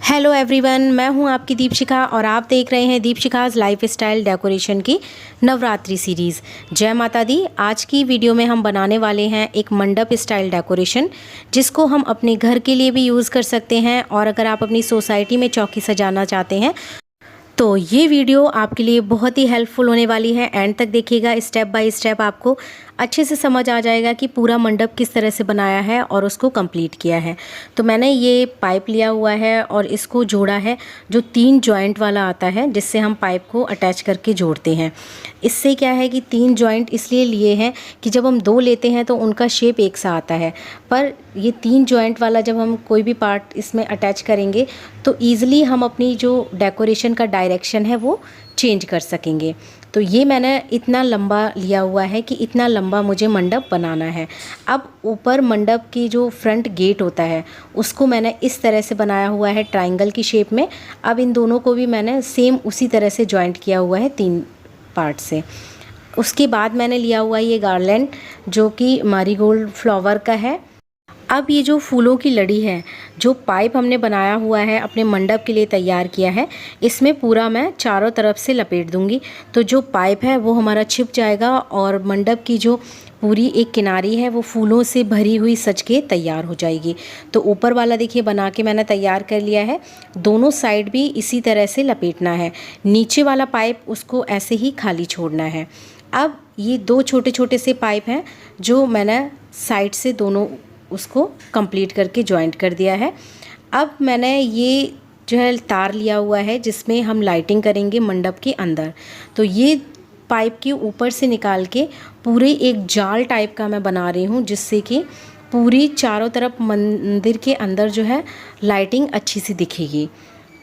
Hello everyone, मैं हूं आपकी दीपशिखा और आप देख रहे हैं दीपशिखाज़ लाइफ स्टाइल डेकोरेशन की नवरात्रि सीरीज़। जय माता दी। आज की वीडियो में हम बनाने वाले हैं एक मंडप स्टाइल डेकोरेशन, जिसको हम अपने घर के लिए भी यूज़ कर सकते हैं और अगर आप अपनी सोसाइटी में चौकी सजाना चाहते हैं तो ये वीडियो आपके लिए बहुत ही हेल्पफुल होने वाली है। एंड तक देखिएगा, स्टेप बाय स्टेप आपको अच्छे से समझ आ जाएगा कि पूरा मंडप किस तरह से बनाया है और उसको कंप्लीट किया है। तो मैंने ये पाइप लिया हुआ है और इसको जोड़ा है, जो 3 जॉइंट वाला आता है, जिससे हम पाइप को अटैच करके जोड़ते हैं। इससे क्या है कि 3 जॉइंट इसलिए लिए हैं कि जब हम 2 लेते हैं तो उनका शेप एक सा आता है, पर ये 3 जॉइंट वाला जब हम कोई भी पार्ट इसमें अटैच करेंगे तो ईज़िली हम अपनी जो डेकोरेशन का डायरेक्शन है वो चेंज कर सकेंगे। तो ये मैंने इतना लंबा लिया हुआ है कि इतना लंबा मुझे मंडप बनाना है। अब ऊपर मंडप की जो फ्रंट गेट होता है उसको मैंने इस तरह से बनाया हुआ है, ट्रायंगल की शेप में। अब इन दोनों को भी मैंने सेम उसी तरह से जॉइंट किया हुआ है 3 पार्ट से। उसके बाद मैंने लिया हुआ है ये गार्लैंड, जो कि मैरीगोल्ड फ्लावर का है। अब ये जो फूलों की लड़ी है, जो पाइप हमने बनाया हुआ है, अपने मंडप के लिए तैयार किया है, इसमें पूरा मैं चारों तरफ से लपेट दूंगी। तो जो पाइप है वो हमारा छिप जाएगा और मंडप की जो पूरी एक किनारी है वो फूलों से भरी हुई सज के तैयार हो जाएगी। तो ऊपर वाला देखिए बना के मैंने तैयार कर लिया है। दोनों साइड भी इसी तरह से लपेटना है। नीचे वाला पाइप उसको ऐसे ही खाली छोड़ना है। अब ये 2 छोटे छोटे से पाइप हैं जो मैंने साइड से दोनों उसको कंप्लीट करके जॉइंट कर दिया है। अब मैंने ये जो है तार लिया हुआ है जिसमें हम लाइटिंग करेंगे मंडप के अंदर। तो ये पाइप के ऊपर से निकाल के पूरे एक जाल टाइप का मैं बना रही हूँ, जिससे कि पूरी चारों तरफ मंदिर के अंदर जो है लाइटिंग अच्छी सी दिखेगी।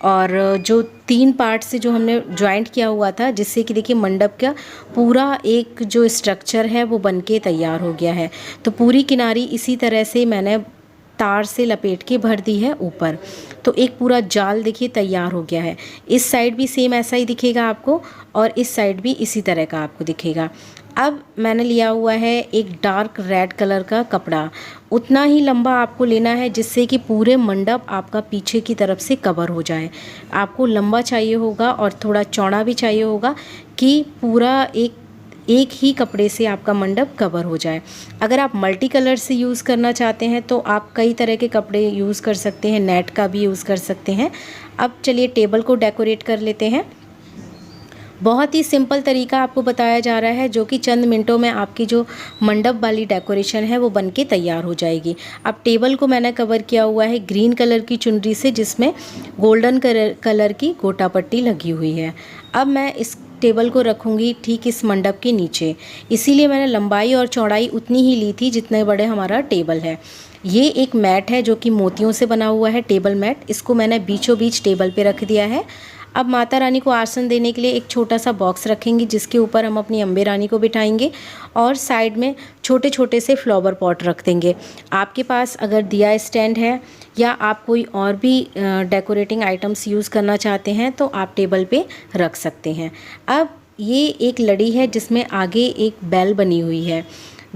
और जो 3 पार्ट से जो हमने जॉइंट किया हुआ था, जिससे कि देखिए मंडप का पूरा एक जो स्ट्रक्चर है वो बनके तैयार हो गया है। तो पूरी किनारी इसी तरह से मैंने तार से लपेट के भर दी है ऊपर। तो एक पूरा जाल देखिए तैयार हो गया है। इस साइड भी सेम ऐसा ही दिखेगा आपको और इस साइड भी इसी तरह का आपको दिखेगा। अब मैंने लिया हुआ है एक डार्क रेड कलर का कपड़ा। उतना ही लंबा आपको लेना है जिससे कि पूरे मंडप आपका पीछे की तरफ से कवर हो जाए। आपको लंबा चाहिए होगा और थोड़ा चौड़ा भी चाहिए होगा कि पूरा एक ही कपड़े से आपका मंडप कवर हो जाए। अगर आप मल्टी कलर से यूज़ करना चाहते हैं तो आप कई तरह के कपड़े यूज़ कर सकते हैं, नेट का भी यूज़ कर सकते हैं। अब चलिए टेबल को डेकोरेट कर लेते हैं। बहुत ही सिंपल तरीका आपको बताया जा रहा है, जो कि चंद मिनटों में आपकी जो मंडप वाली डेकोरेशन है वो बनके तैयार हो जाएगी। अब टेबल को मैंने कवर किया हुआ है ग्रीन कलर की चुनरी से, जिसमें गोल्डन कलर की गोटा पट्टी लगी हुई है। अब मैं इस टेबल को रखूँगी ठीक इस मंडप के नीचे, इसीलिए मैंने लंबाई और चौड़ाई उतनी ही ली थी जितने बड़े हमारा टेबल है। ये एक मैट है जो कि मोतियों से बना हुआ है, टेबल मैट। इसको मैंने बीचों बीच टेबल पे रख दिया है। अब माता रानी को आसन देने के लिए एक छोटा सा बॉक्स रखेंगे, जिसके ऊपर हम अपनी अम्बे रानी को बिठाएंगे और साइड में छोटे छोटे से फ्लावर पॉट रख देंगे। आपके पास अगर दिया स्टैंड है या आप कोई और भी डेकोरेटिंग आइटम्स यूज़ करना चाहते हैं तो आप टेबल पे रख सकते हैं। अब ये एक लड़ी है जिसमें आगे एक बेल बनी हुई है,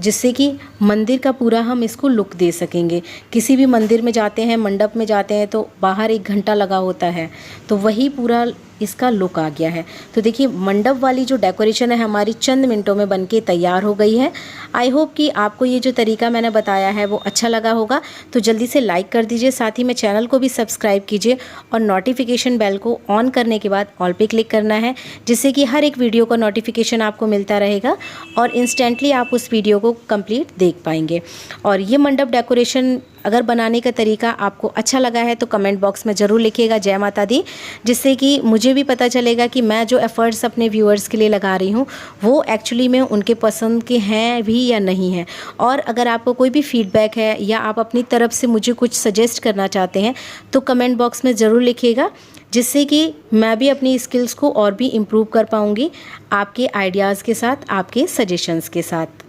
जिससे कि मंदिर का पूरा हम इसको लुक दे सकेंगे। किसी भी मंदिर में जाते हैं, मंडप में जाते हैं तो बाहर एक घंटा लगा होता है, तो वही पूरा इसका लुक आ गया है। तो देखिए मंडप वाली जो डेकोरेशन है हमारी चंद मिनटों में बनके तैयार हो गई है। आई होप कि आपको ये जो तरीका मैंने बताया है वो अच्छा लगा होगा। तो जल्दी से लाइक कर दीजिए, साथ ही में चैनल को भी सब्सक्राइब कीजिए और नोटिफिकेशन बेल को ऑन करने के बाद ऑल पे क्लिक करना है, जिससे कि हर एक वीडियो का नोटिफिकेशन आपको मिलता रहेगा और इंस्टेंटली आप उस वीडियो को कंप्लीट देख पाएंगे। और ये मंडप डेकोरेशन अगर बनाने का तरीका आपको अच्छा लगा है तो कमेंट बॉक्स में ज़रूर लिखिएगा जय माता दी, जिससे कि मुझे भी पता चलेगा कि मैं जो एफ़र्ट्स अपने व्यूअर्स के लिए लगा रही हूँ वो एक्चुअली में उनके पसंद के हैं भी या नहीं हैं। और अगर आपको कोई भी फीडबैक है या आप अपनी तरफ से मुझे कुछ सजेस्ट करना चाहते हैं तो कमेंट बॉक्स में ज़रूर लिखिएगा, जिससे कि मैं भी अपनी स्किल्स को और भी इम्प्रूव कर पाऊँगी आपके आइडियाज़ के साथ, आपके सजेशंस के साथ।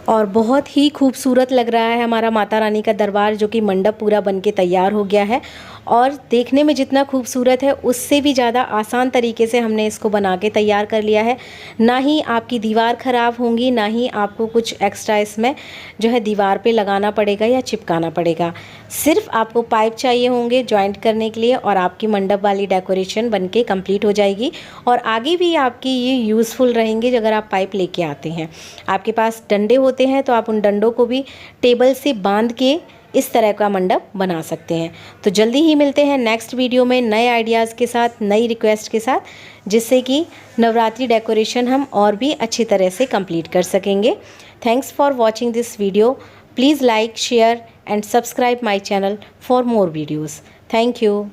और बहुत ही खूबसूरत लग रहा है हमारा माता रानी का दरबार, जो कि मंडप पूरा बनके तैयार हो गया है। और देखने में जितना खूबसूरत है उससे भी ज़्यादा आसान तरीके से हमने इसको बना के तैयार कर लिया है। ना ही आपकी दीवार ख़राब होंगी, ना ही आपको कुछ एक्स्ट्रा इसमें जो है दीवार पे लगाना पड़ेगा या चिपकाना पड़ेगा। सिर्फ आपको पाइप चाहिए होंगे जॉइंट करने के लिए और आपकी मंडप वाली डेकोरेशन बनके कंप्लीट हो जाएगी। और आगे भी आपकी ये यूज़फुल रहेंगे अगर आप पाइप लेके आते हैं। आपके पास डंडे होते हैं तो आप उन डंडों को भी टेबल से बांध के इस तरह का मंडप बना सकते हैं। तो जल्दी ही मिलते हैं नेक्स्ट वीडियो में नए आइडियाज़ के साथ, नई रिक्वेस्ट के साथ, जिससे कि नवरात्रि डेकोरेशन हम और भी अच्छी तरह से कंप्लीट कर सकेंगे। Thanks for watching this video. Please like, share and subscribe my channel for more videos. Thank you.